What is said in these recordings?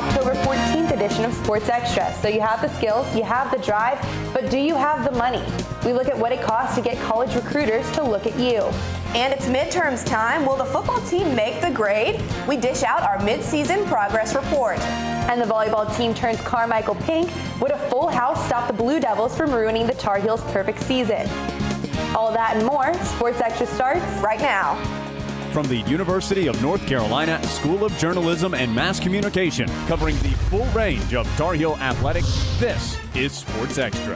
October 14th edition of Sports Extra. So you have the skills, you have the drive, but do you have the money? We look at what it costs to get college recruiters to look at you. And it's midterms time. Will the football team make the grade? We dish out our midseason progress report. And the volleyball team turns Carmichael pink. Would a full house stop the Blue Devils from ruining the Tar Heels' perfect season? All that and more, Sports Extra starts right now. From the University of North Carolina School of Journalism and Mass Communication, covering the full range of Tar Heel athletics, this is Sports Extra.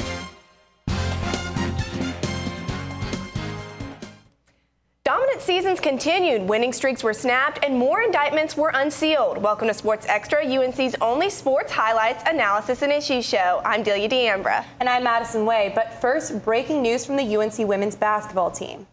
Dominant seasons continued, winning streaks were snapped, and more indictments were unsealed. Welcome to Sports Extra, UNC's only sports highlights, analysis, and issues show. I'm Delia D'Ambra. And I'm Madison Way, but first, breaking news from the UNC women's basketball team.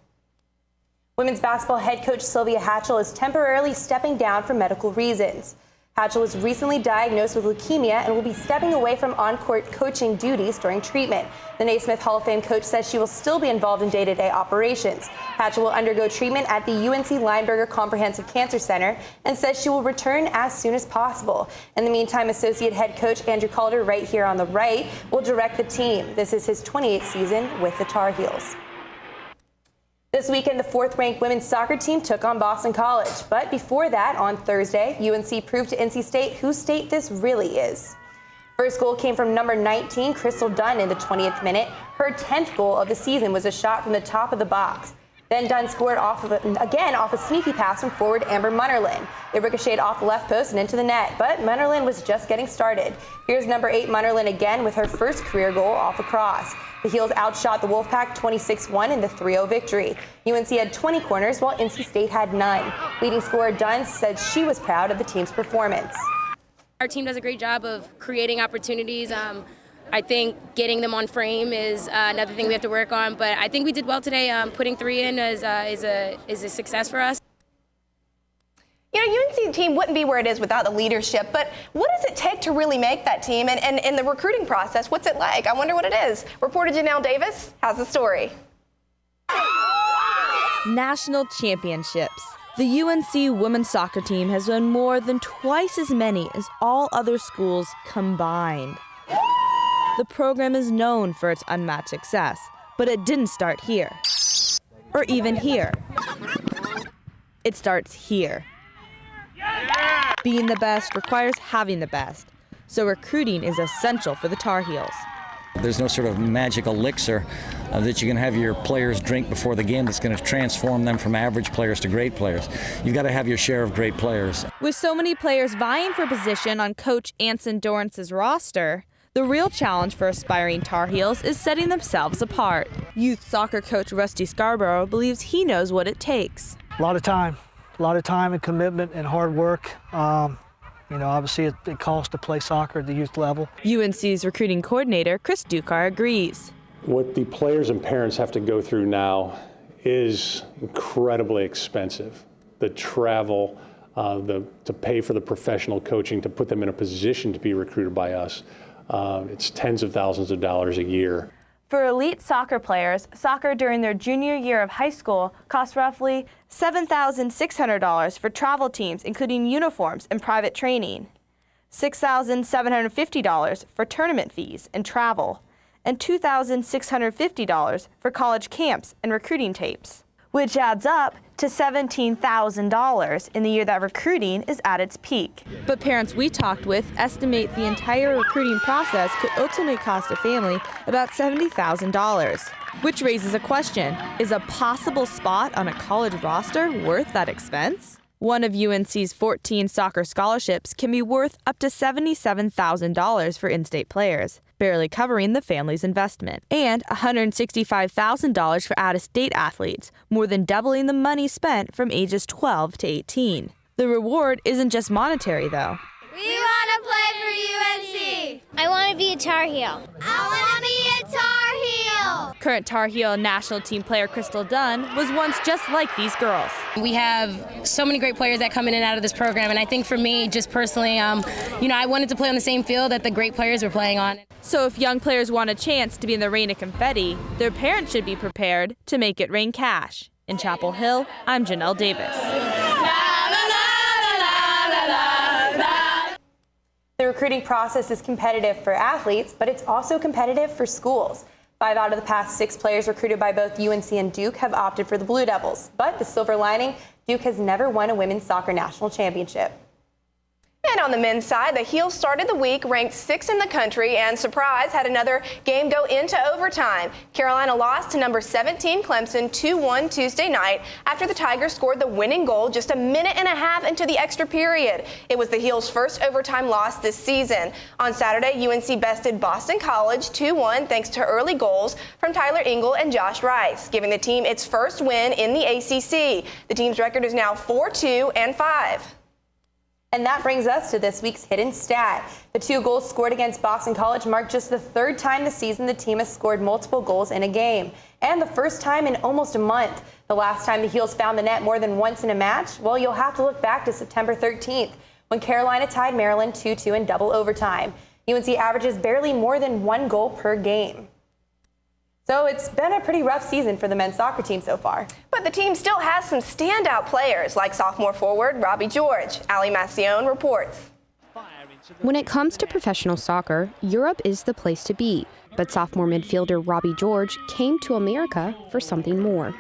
Women's basketball head coach Sylvia Hatchell is temporarily stepping down for medical reasons. Hatchell was recently diagnosed with leukemia and will be stepping away from on-court coaching duties during treatment. The Naismith Hall of Fame coach says she will still be involved in day-to-day operations. Hatchell will undergo treatment at the UNC Lineberger Comprehensive Cancer Center and says she will return as soon as possible. In the meantime, associate head coach Andrew Calder, right here on the right, will direct the team. This is his 28th season with the Tar Heels. This weekend, the fourth-ranked women's soccer team took on Boston College. But before that, on Thursday, UNC proved to NC State whose state this really is. First goal came from number 19, Crystal Dunn, in the 20th minute. Her 10th goal of the season was a shot from the top of the box. Then Dunn scored off a sneaky pass from forward Amber Munnerlyn. It ricocheted off the left post and into the net, but Munnerlyn was just getting started. Here's number 8 Munnerlyn again with her first career goal off a cross. The Heels outshot the Wolfpack 26-1 in the 3-0 victory. UNC had 20 corners while NC State had none. Leading scorer Dunn said she was proud of the team's performance. Our team does a great job of creating opportunities. I think getting them on frame is another thing we have to work on, but I think we did well today. Putting 3 in is a success for us. You know, UNC team wouldn't be where it is without the leadership, but what does it take to really make that team? And the recruiting process, what's it like? I wonder what it is. Reporter Janelle Davis has the story. National championships. The UNC women's soccer team has won more than twice as many as all other schools combined. The program is known for its unmatched success, but it didn't start here, or even here. It starts here. Being the best requires having the best, so recruiting is essential for the Tar Heels. There's no sort of magic elixir that you can have your players drink before the game that's going to transform them from average players to great players. You've got to have your share of great players. With so many players vying for position on Coach Anson Dorrance's roster, the real challenge for aspiring Tar Heels is setting themselves apart. Youth soccer coach Rusty Scarborough believes he knows what it takes. A lot of time and commitment and hard work. Obviously it costs to play soccer at the youth level. UNC's recruiting coordinator, Chris Dukar, agrees. What the players and parents have to go through now is incredibly expensive. The travel, to pay for the professional coaching, to put them in a position to be recruited by us. It's tens of thousands of dollars a year. For elite soccer players, soccer during their junior year of high school costs roughly $7,600 for travel teams, including uniforms and private training, $6,750 for tournament fees and travel, and $2,650 for college camps and recruiting tapes, which adds up to $17,000 in the year that recruiting is at its peak. But parents we talked with estimate the entire recruiting process could ultimately cost a family about $70,000, which raises a question. Is a possible spot on a college roster worth that expense? One of UNC's 14 soccer scholarships can be worth up to $77,000 for in-state players, barely covering the family's investment, and $165,000 for out-of-state athletes, more than doubling the money spent from ages 12 to 18. The reward isn't just monetary, though. We want to play for UNC. I want to be a Tar Heel. I want to be a Tar Heel. Current Tar Heel national team player Crystal Dunn was once just like these girls. We have so many great players that come in and out of this program, and I think for me, just personally, I wanted to play on the same field that the great players were playing on. So if young players want a chance to be in the rain of confetti, their parents should be prepared to make it rain cash. In Chapel Hill, I'm Janelle Davis. The recruiting process is competitive for athletes, but it's also competitive for schools. 5 out of the past 6 players recruited by both UNC and Duke have opted for the Blue Devils. But the silver lining, Duke has never won a women's soccer national championship. And on the men's side, the Heels started the week ranked 6th in the country and, surprise, had another game go into overtime. Carolina lost to number 17 Clemson 2-1 Tuesday night after the Tigers scored the winning goal just a minute and a half into the extra period. It was the Heels' first overtime loss this season. On Saturday, UNC bested Boston College 2-1 thanks to early goals from Tyler Engel and Josh Rice, giving the team its first win in the ACC. The team's record is now 4-2-5. And that brings us to this week's hidden stat. The 2 goals scored against Boston College mark just the 3rd time this season the team has scored multiple goals in a game, and the first time in almost a month. The last time the Heels found the net more than once in a match, well, you'll have to look back to September 13th, when Carolina tied Maryland 2-2 in double overtime. UNC averages barely more than 1 goal per game. So it's been a pretty rough season for the men's soccer team so far. But the team still has some standout players like sophomore forward Robbie George. Ali Macione reports. When it comes to professional soccer, Europe is the place to be. But sophomore midfielder Robbie George came to America for something more.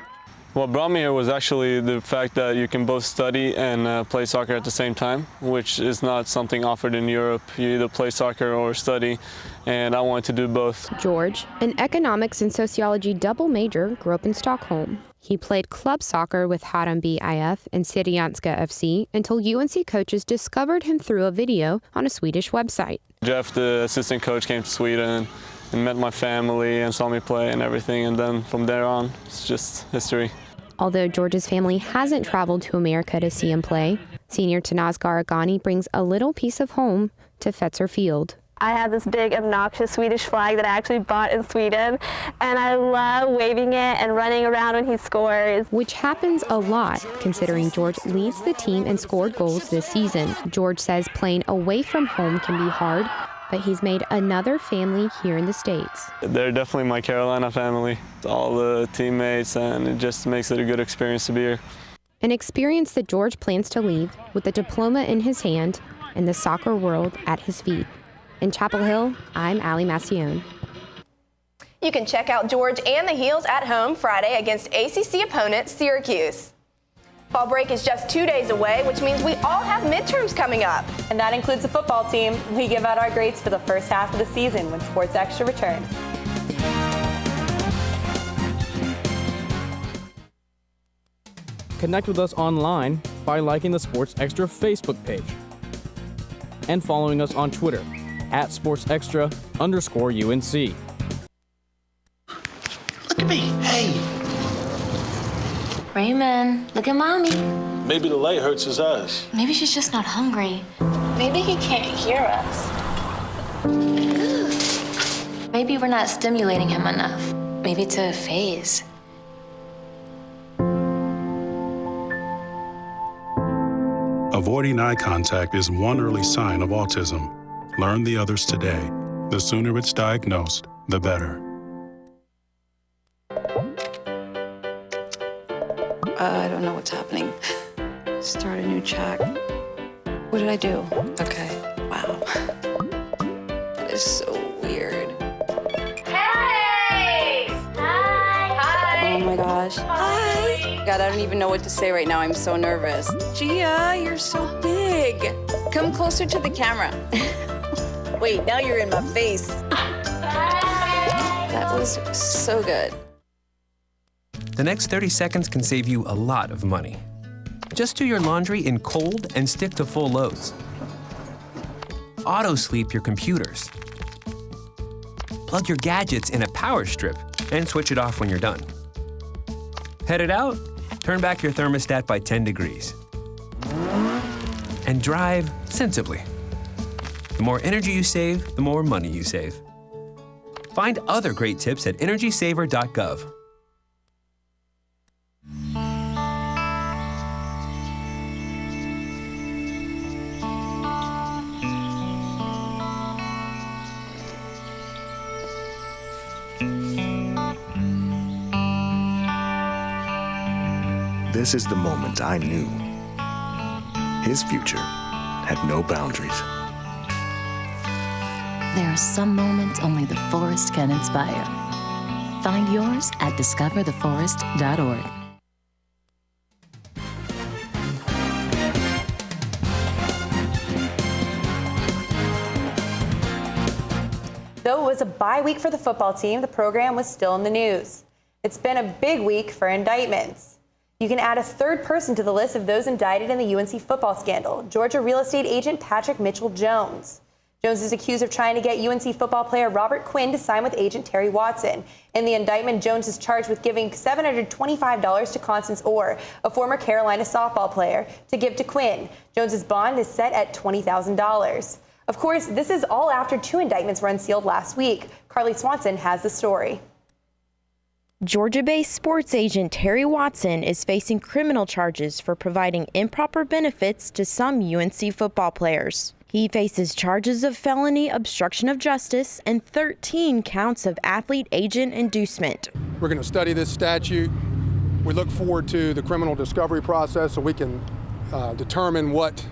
What brought me here was actually the fact that you can both study and play soccer at the same time, which is not something offered in Europe. You either play soccer or study, and I wanted to do both. George, an economics and sociology double major, grew up in Stockholm. He played club soccer with Harambe IF and Syrianska FC until UNC coaches discovered him through a video on a Swedish website. Jeff, the assistant coach, came to Sweden and met my family and saw me play and everything, and then from there on, it's just history. Although George's family hasn't traveled to America to see him play, senior Tanaz Garagani brings a little piece of home to Fetzer Field. I have this big obnoxious Swedish flag that I actually bought in Sweden, and I love waving it and running around when he scores. Which happens a lot, considering George leads the team and scored goals this season. George says playing away from home can be hard, but he's made another family here in the States. They're definitely my Carolina family, all the teammates, and it just makes it a good experience to be here. An experience that George plans to leave with a diploma in his hand and the soccer world at his feet. In Chapel Hill, I'm Ali Macione. You can check out George and the Heels at home Friday against ACC opponent Syracuse. Fall break is just 2 days away, which means we all have midterms coming up. And that includes the football team. We give out our grades for the first half of the season when Sports Extra returns. Connect with us online by liking the Sports Extra Facebook page and following us on Twitter @SportsExtra_UNC. Look at me. Hey. Raymond, look at Mommy. Maybe the light hurts his eyes. Maybe she's just not hungry. Maybe he can't hear us. Maybe we're not stimulating him enough. Maybe it's a phase. Avoiding eye contact is one early sign of autism. Learn the others today. The sooner it's diagnosed, the better. I don't know what's happening. Start a new chat. What did I do? Okay, wow. That is so weird. Hey! Hi! Oh my gosh. Hi! God, I don't even know what to say right now. I'm so nervous. Gia, you're so big. Come closer to the camera. Wait, now you're in my face. That was so good. The next 30 seconds can save you a lot of money. Just do your laundry in cold and stick to full loads. Auto-sleep your computers. Plug your gadgets in a power strip and switch it off when you're done. Headed out? Turn back your thermostat by 10 degrees. And drive sensibly. The more energy you save, the more money you save. Find other great tips at energysaver.gov. This is the moment I knew. His future had no boundaries. There are some moments only the forest can inspire. Find yours at discovertheforest.org. Though it was a bye week for the football team, the program was still in the news. It's been a big week for indictments. You can add a third person to the list of those indicted in the UNC football scandal, Georgia real estate agent Patrick Mitchell-Jones. Jones is accused of trying to get UNC football player Robert Quinn to sign with agent Terry Watson. In the indictment, Jones is charged with giving $725 to Constance Orr, a former Carolina softball player, to give to Quinn. Jones's bond is set at $20,000. Of course, this is all after 2 indictments were unsealed last week. Carly Swanson has the story. Georgia-based sports agent Terry Watson is facing criminal charges for providing improper benefits to some UNC football players. He faces charges of felony obstruction of justice and 13 counts of athlete agent inducement. We're going to study this statute. We look forward to the criminal discovery process so we can determine what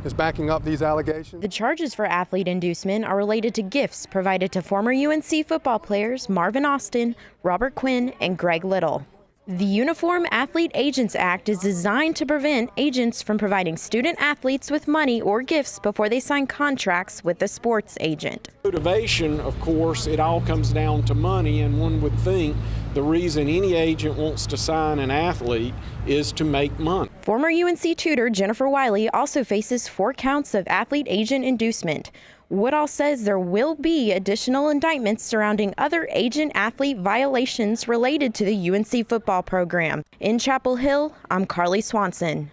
is backing up these allegations. The charges for athlete inducement are related to gifts provided to former UNC football players Marvin Austin, Robert Quinn, and Greg Little. The Uniform Athlete Agents Act is designed to prevent agents from providing student athletes with money or gifts before they sign contracts with the sports agent. Motivation, of course, it all comes down to money, and one would think the reason any agent wants to sign an athlete is to make money. Former UNC tutor Jennifer Wiley also faces 4 counts of athlete agent inducement. Woodall says there will be additional indictments surrounding other agent-athlete violations related to the UNC football program. In Chapel Hill, I'm Carly Swanson.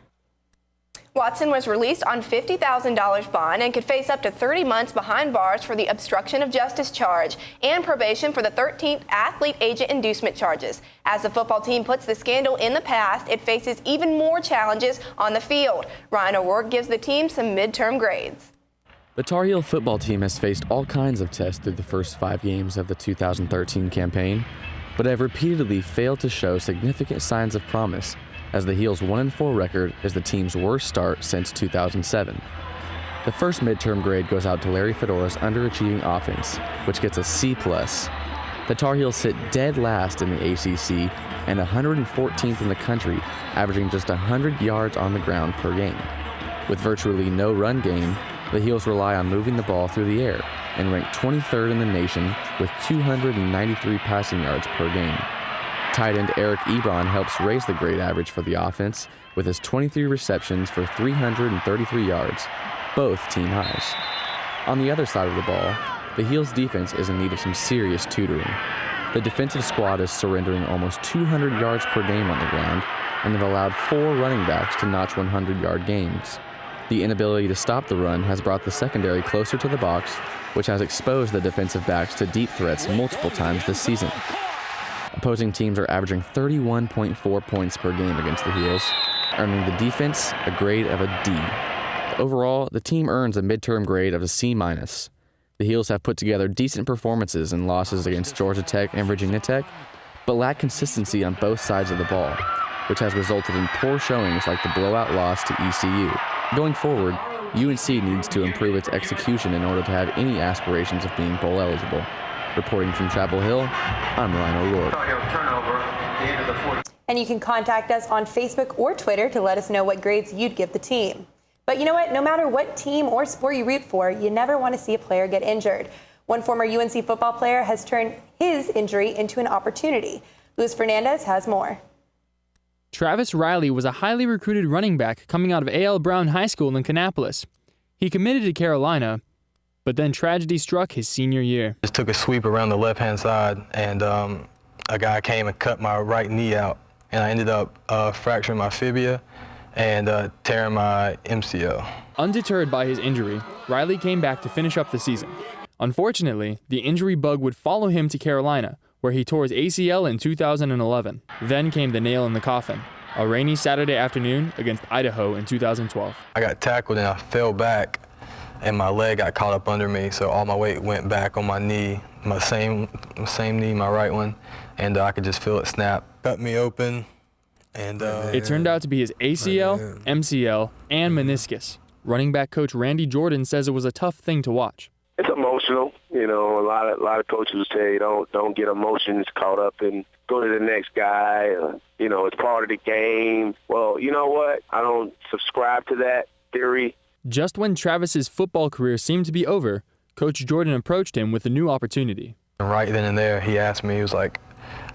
Watson was released on $50,000 bond and could face up to 30 months behind bars for the obstruction of justice charge and probation for the 13th athlete agent inducement charges. As the football team puts the scandal in the past, it faces even more challenges on the field. Ryan O'Rourke gives the team some midterm grades. The Tar Heel football team has faced all kinds of tests through the first 5 games of the 2013 campaign, but have repeatedly failed to show significant signs of promise, as the Heels' 1-4 record is the team's worst start since 2007. The first midterm grade goes out to Larry Fedora's underachieving offense, which gets a C+. The Tar Heels sit dead last in the ACC and 114th in the country, averaging just 100 yards on the ground per game. With virtually no run game, the Heels rely on moving the ball through the air and rank 23rd in the nation with 293 passing yards per game. Tight end Eric Ebron helps raise the grade average for the offense with his 23 receptions for 333 yards, both team highs. On the other side of the ball, the Heels defense is in need of some serious tutoring. The defensive squad is surrendering almost 200 yards per game on the ground and have allowed 4 running backs to notch 100-yard games. The inability to stop the run has brought the secondary closer to the box, which has exposed the defensive backs to deep threats multiple times this season. Opposing teams are averaging 31.4 points per game against the Heels, earning the defense a grade of a D. Overall, the team earns a midterm grade of a C-. The Heels have put together decent performances in losses against Georgia Tech and Virginia Tech, but lack consistency on both sides of the ball, which has resulted in poor showings like the blowout loss to ECU. Going forward, UNC needs to improve its execution in order to have any aspirations of being bowl eligible. Reporting from Chapel Hill, I'm Ryan O'Rourke. And you can contact us on Facebook or Twitter to let us know what grades you'd give the team. But you know what? No matter what team or sport you root for, you never want to see a player get injured. One former UNC football player has turned his injury into an opportunity. Luis Fernandez has more. Travis Riley was a highly recruited running back coming out of A.L. Brown High School in Kannapolis. He committed to Carolina, but then tragedy struck his senior year. Just took a sweep around the left-hand side, and a guy came and cut my right knee out, and I ended up fracturing my fibula and tearing my MCL. Undeterred by his injury, Riley came back to finish up the season. Unfortunately, the injury bug would follow him to Carolina, where he tore his ACL in 2011. Then came the nail in the coffin, a rainy Saturday afternoon against Idaho in 2012. I got tackled and I fell back, and my leg got caught up under me, so all my weight went back on my knee, my same knee, my right one, and I could just feel it snap. Cut me open, and it turned out to be his ACL, MCL, and meniscus. Running back coach Randy Jordan says it was a tough thing to watch. It's emotional. emotional. You know, a lot of coaches will say don't get emotions caught up and go to the next guy. You know, it's part of the game. Well, you know what? I don't subscribe to that theory. Just when Travis's football career seemed to be over, Coach Jordan approached him with a new opportunity. And right then and there, he asked me, he was like,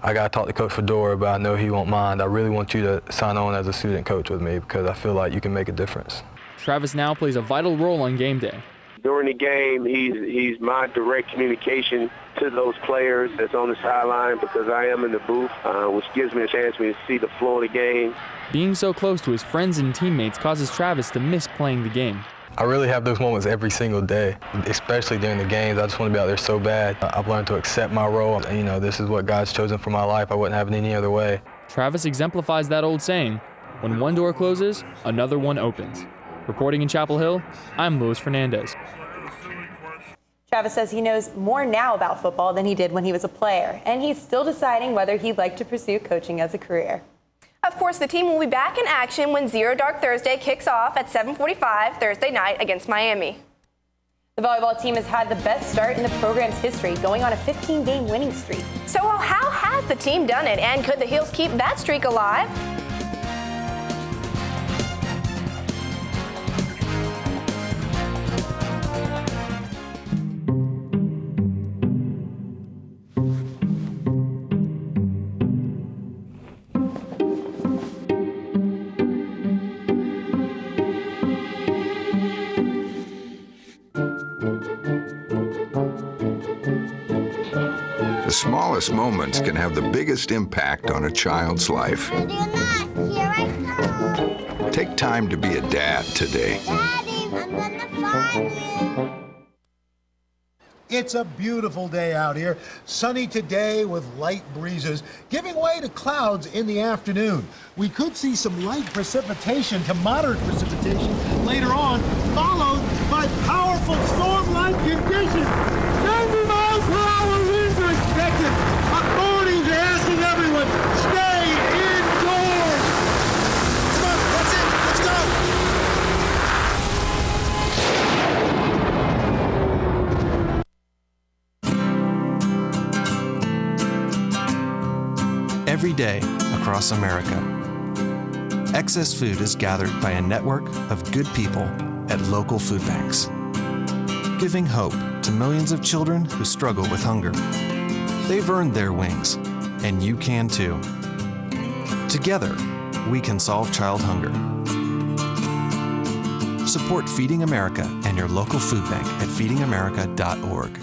I got to talk to Coach Fedora, but I know he won't mind. I really want you to sign on as a student coach with me because I feel like you can make a difference. Travis now plays a vital role on game day. During the game, he's my direct communication to those players that's on the sideline because I am in the booth, which gives me a chance to see the flow of the game. Being so close to his friends and teammates causes Travis to miss playing the game. I really have those moments every single day, especially during the games. I just want to be out there so bad. I've learned to accept my role. You know, this is what God's chosen for my life. I wouldn't have it any other way. Travis exemplifies that old saying, when one door closes, another one opens. Reporting in Chapel Hill, I'm Luis Fernandez. Travis says he knows more now about football than he did when he was a player, and he's still deciding whether he'd like to pursue coaching as a career. Of course, the team will be back in action when Zero Dark Thursday kicks off at 7:45 Thursday night against Miami. The volleyball team has had the best start in the program's history, going on a 15-game winning streak. So how has the team done it, and could the Heels keep that streak alive? The smallest moments can have the biggest impact on a child's life. Take time to be a dad today. Daddy, I'm gonna find you. It's a beautiful day out here. Sunny today with light breezes, giving way to clouds in the afternoon. We could see some light precipitation to moderate precipitation later on, followed by powerful storm-like conditions. 90 miles per hour winds are expected. Authorities are asking everyone, stay indoors. Come on, that's it. Let's go. Every day across America, excess food is gathered by a network of good people at local food banks, giving hope to millions of children who struggle with hunger. They've earned their wings, and you can too. Together, we can solve child hunger. Support Feeding America and your local food bank at feedingamerica.org.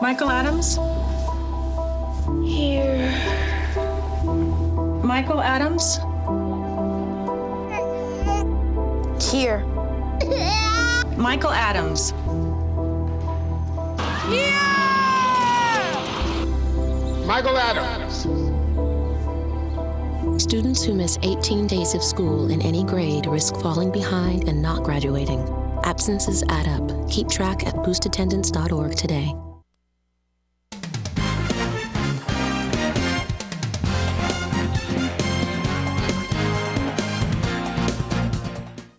Michael Adams? Here. Michael Adams? Here. Michael Adams. Michael Adams. Students who miss 18 days of school in any grade risk falling behind and not graduating. Absences add up. Keep track at boostattendance.org today.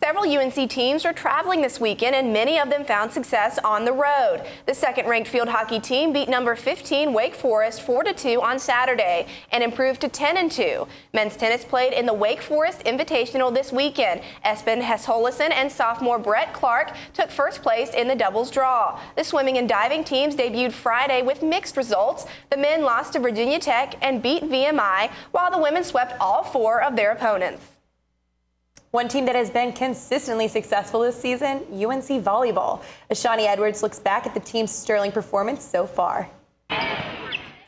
Several UNC teams are traveling this weekend, and many of them found success on the road. The second-ranked field hockey team beat number 15 Wake Forest 4-2 on Saturday and improved to 10-2. Men's tennis played in the Wake Forest Invitational this weekend. Espen Hesholesen and sophomore Brett Clark took first place in the doubles draw. The swimming and diving teams debuted Friday with mixed results. The men lost to Virginia Tech and beat VMI, while the women swept all four of their opponents. One team that has been consistently successful this season, UNC Volleyball. As Shawnee Edwards looks back at the team's sterling performance so far.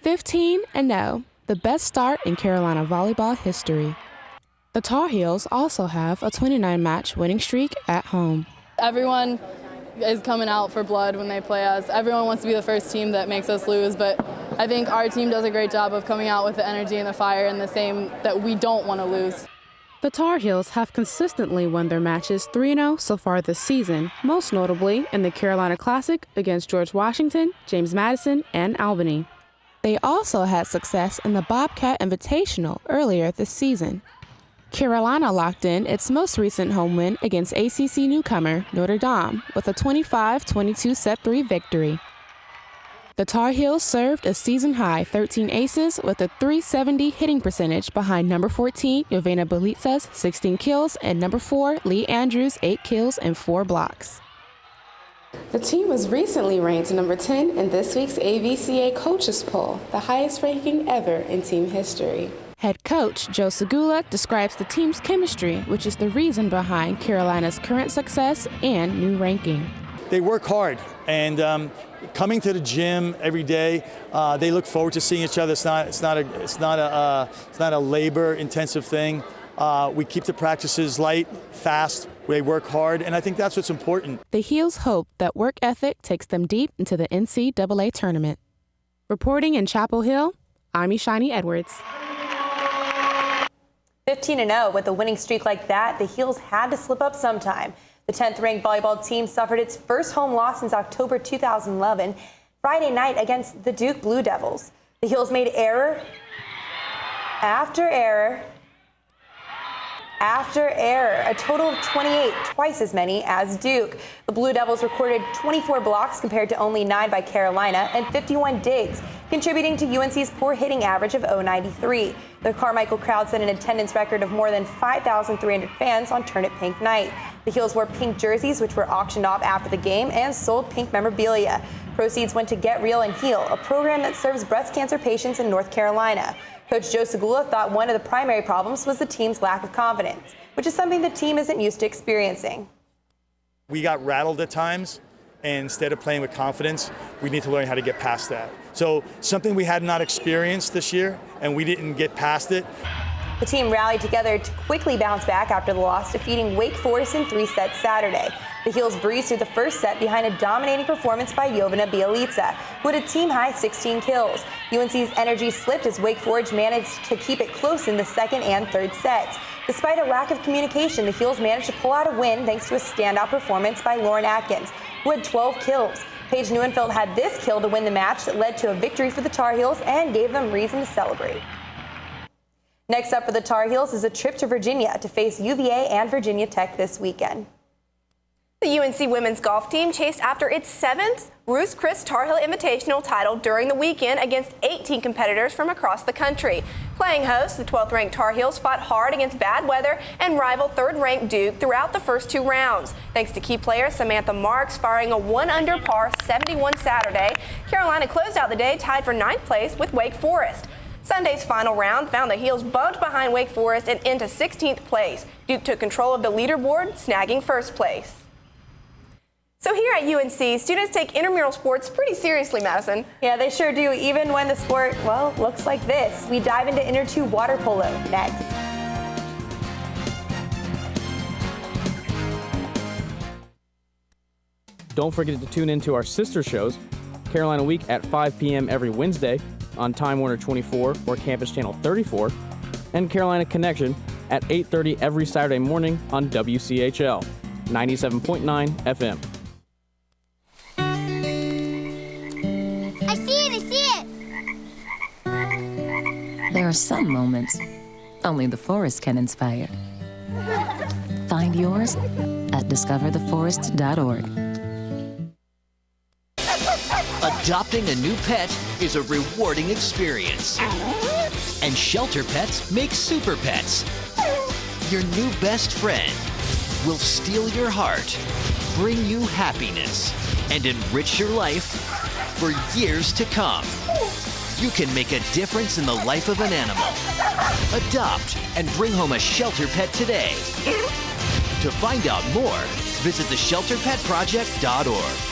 15-0, the best start in Carolina volleyball history. The Tar Heels also have a 29-match winning streak at home. Everyone is coming out for blood when they play us. Everyone wants to be the first team that makes us lose, but I think our team does a great job of coming out with the energy and the fire and the same that we don't want to lose. The Tar Heels have consistently won their matches 3-0 so far this season, most notably in the Carolina Classic against George Washington, James Madison, and Albany. They also had success in the Bobcat Invitational earlier this season. Carolina locked in its most recent home win against ACC newcomer Notre Dame with a 25-22 set-3 victory. The Tar Heels served a season-high 13 aces with a .370 hitting percentage behind number 14 Jovana Belitsa's 16 kills and number 4 Lee Andrews' 8 kills and 4 blocks. The team was recently ranked number 10 in this week's AVCA Coaches Poll, the highest ranking ever in team history. Head coach Joe Segula describes the team's chemistry, which is the reason behind Carolina's current success and new ranking. They work hard, and coming to the gym every day, they look forward to seeing each other. It's not a labor-intensive thing. We keep the practices light, fast. They work hard, and I think that's what's important. The Heels hope that work ethic takes them deep into the NCAA tournament. Reporting in Chapel Hill, I'm Ishani Edwards. 15-0 with a winning streak like that, the Heels had to slip up sometime. The 10th-ranked volleyball team suffered its first home loss since October 2011, Friday night against the Duke Blue Devils. The Heels made error after error after error, a total of 28, twice as many as Duke. The Blue Devils recorded 24 blocks compared to only 9 by Carolina and 51 digs, contributing to UNC's poor hitting average of .093. The Carmichael crowd set an attendance record of more than 5,300 fans on Turn It Pink night. The Heels wore pink jerseys, which were auctioned off after the game, and sold pink memorabilia. Proceeds went to Get Real and Heal, a program that serves breast cancer patients in North Carolina. Coach Joe Segula thought one of the primary problems was the team's lack of confidence, which is something the team isn't used to experiencing. We got rattled at times, and instead of playing with confidence, we need to learn how to get past that. So something we had not experienced this year, and we didn't get past it. The team rallied together to quickly bounce back after the loss, defeating Wake Forest in 3 sets Saturday. The Heels breezed through the first set behind a dominating performance by Jovana Belitsa, who had a team-high 16 kills. UNC's energy slipped as Wake Forest managed to keep it close in the second and third sets. Despite a lack of communication, the Heels managed to pull out a win thanks to a standout performance by Lauren Atkins, who had 12 kills. Paige Neuenfeld had this kill to win the match that led to a victory for the Tar Heels and gave them reason to celebrate. Next up for the Tar Heels is a trip to Virginia to face UVA and Virginia Tech this weekend. The UNC women's golf team chased after its 7th Ruth's Chris Tar Heel Invitational title during the weekend against 18 competitors from across the country. Playing host, the 12th-ranked Tar Heels fought hard against bad weather and rival 3rd-ranked Duke throughout the first 2 rounds. Thanks to key player Samantha Marks firing a 1-under par 71 Saturday, Carolina closed out the day tied for 9th place with Wake Forest. Sunday's final round found the Heels bumped behind Wake Forest and into 16th place. Duke took control of the leaderboard, snagging 1st place. So here at UNC, students take intramural sports pretty seriously, Madison. Yeah, they sure do, even when the sport, well, looks like this. We dive into Inter 2 water polo next. Don't forget to tune into our sister shows, Carolina Week at 5 p.m. every Wednesday on Time Warner 24 or Campus Channel 34, and Carolina Connection at 8:30 every Saturday morning on WCHL 97.9 FM. I see it! There are some moments only the forest can inspire. Find yours at discovertheforest.org. Adopting a new pet is a rewarding experience. And Shelter Pets makes super pets. Your new best friend will steal your heart, bring you happiness, and enrich your life for years to come. You can make a difference in the life of an animal. Adopt and bring home a Shelter Pet today. To find out more, visit theshelterpetproject.org.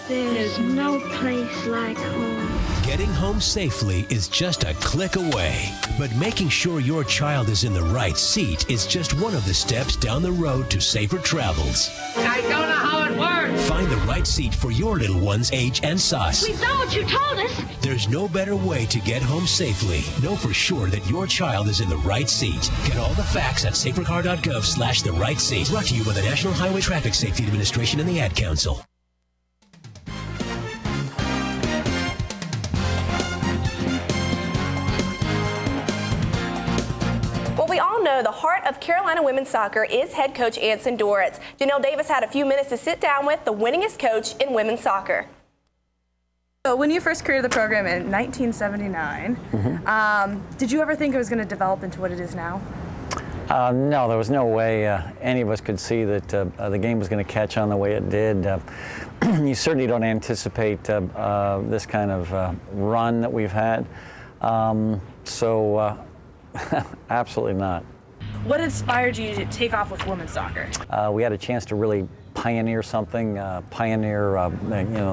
There is no place like home. Getting home safely is just a click away. But making sure your child is in the right seat is just one of the steps down the road to safer travels. I don't know how it works. Find the right seat for your little one's age and size. We thought you told us. There's no better way to get home safely. Know for sure that your child is in the right seat. Get all the facts at safercar.gov/the right seat. Brought to you by the National Highway Traffic Safety Administration and the Ad Council. know, the heart of Carolina women's soccer is head coach Anson Doritz. Janelle Davis had a few minutes to sit down with the winningest coach in women's soccer. So when you first created the program in 1979, did you ever think it was going to develop into what it is now? No, there was no way any of us could see that the game was going to catch on the way it did. You certainly don't anticipate this kind of run that we've had. Absolutely not. What inspired you to take off with women's soccer? We had a chance to really pioneer something, the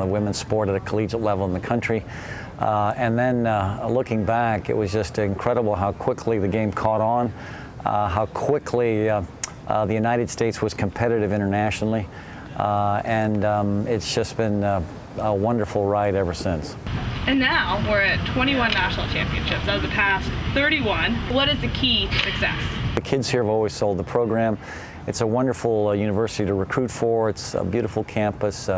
women's sport at a collegiate level in the country. And then looking back, it was just incredible how quickly the game caught on, how quickly the United States was competitive internationally. It's just been a wonderful ride ever since. And now we're at 21 national championships out of the past 31. What is the key to success? The kids here have always sold the program. It's a wonderful university to recruit for. It's a beautiful campus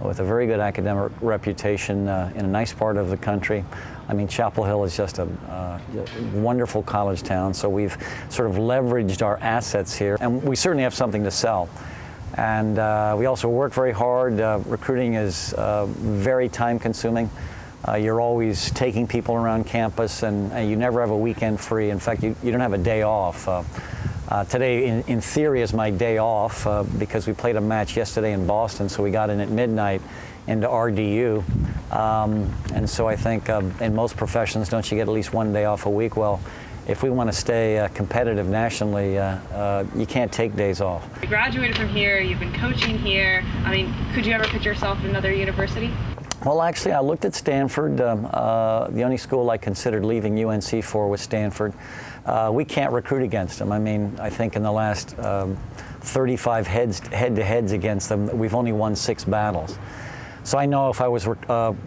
with a very good academic reputation in a nice part of the country. I mean, Chapel Hill is just a wonderful college town, so we've sort of leveraged our assets here, and we certainly have something to sell. And we also work very hard. Recruiting is very time-consuming. You're always taking people around campus, and you never have a weekend free. In fact, you don't have a day off. Today, in theory, is my day off because we played a match yesterday in Boston, so we got in at midnight into RDU. And so I think in most professions, don't you get at least one day off a week? Well, if we want to stay competitive nationally, you can't take days off. You graduated from here, you've been coaching here. I mean, could you ever put yourself in another university? Well, actually, I looked at Stanford. The only school I considered leaving UNC for was Stanford. We can't recruit against them. I mean, I think in the last 35 head-to-heads against them, we've only won 6 battles. So I know if I was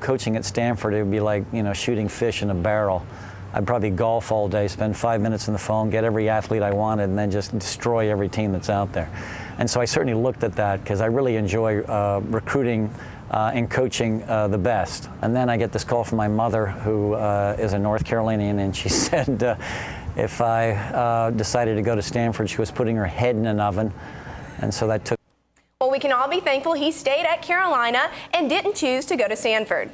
coaching at Stanford, it would be like, shooting fish in a barrel. I'd probably golf all day, spend 5 minutes on the phone, get every athlete I wanted, and then just destroy every team that's out there. And so I certainly looked at that because I really enjoy recruiting and coaching the best. And then I get this call from my mother, who is a North Carolinian, and she said if I decided to go to Stanford, she was putting her head in an oven. And so that took. Well, we can all be thankful he stayed at Carolina and didn't choose to go to Stanford.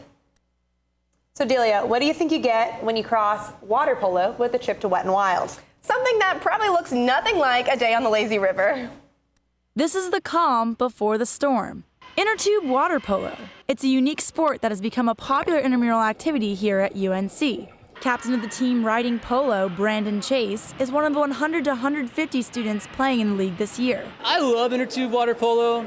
So Delia, what do you think you get when you cross water polo with a trip to Wet and Wild? Something that probably looks nothing like a day on the lazy river. This is the calm before the storm. Inner tube water polo. It's a unique sport that has become a popular intramural activity here at UNC. Captain of the team riding polo, Brandon Chase, is one of the 100 to 150 students playing in the league this year. I love inner tube water polo.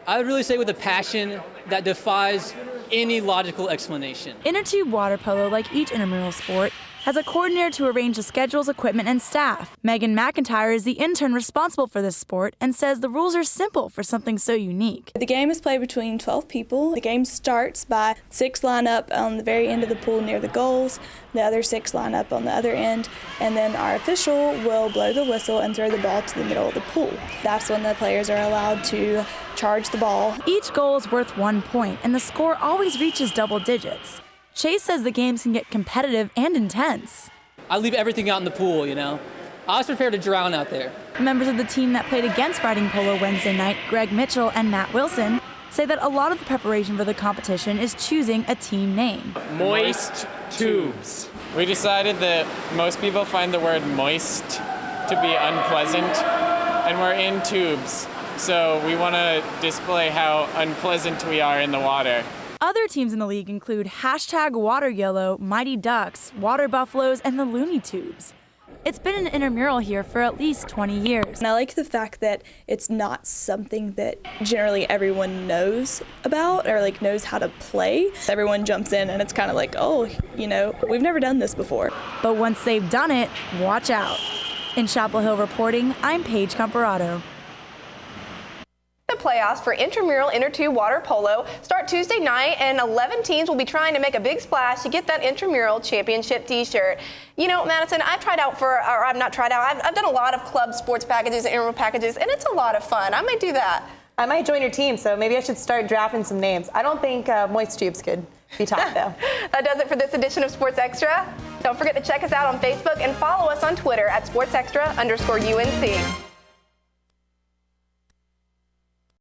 I would really say with a passion that defies any logical explanation. Inner tube water polo, like each intramural sport, has a coordinator to arrange the schedules, equipment, and staff. Megan McIntyre is the intern responsible for this sport and says the rules are simple for something so unique. The game is played between 12 people. The game starts by 6 line up on the very end of the pool near the goals. The other 6 line up on the other end, and then our official will blow the whistle and throw the ball to the middle of the pool. That's when the players are allowed to charge the ball. Each goal is worth 1 point, and the score always reaches double digits. Chase says the games can get competitive and intense. I leave everything out in the pool, I was prepared to drown out there. Members of the team that played against riding polo Wednesday night, Greg Mitchell and Matt Wilson, say that a lot of the preparation for the competition is choosing a team name. Moist tubes. We decided that most people find the word moist to be unpleasant, and we're in tubes, so we want to display how unpleasant we are in the water. Other teams in the league include #Water Yellow, Mighty Ducks, Water Buffaloes, and the Looney Tubes. It's been an intramural here for at least 20 years. And I like the fact that it's not something that generally everyone knows about or knows how to play. Everyone jumps in and it's kind of like, oh, we've never done this before. But once they've done it, watch out. In Chapel Hill reporting, I'm Paige Comparato. The playoffs for intramural inner tube water polo start Tuesday night, and 11 teams will be trying to make a big splash to get that intramural championship t-shirt. Madison, I've done a lot of club sports packages and intramural packages, and it's a lot of fun. I might do that. I might join your team, so maybe I should start drafting some names. I don't think Moist Tube's good. Be tough, though. That does it for this edition of Sports Extra. Don't forget to check us out on Facebook and follow us on Twitter at SportsExtra_UNC.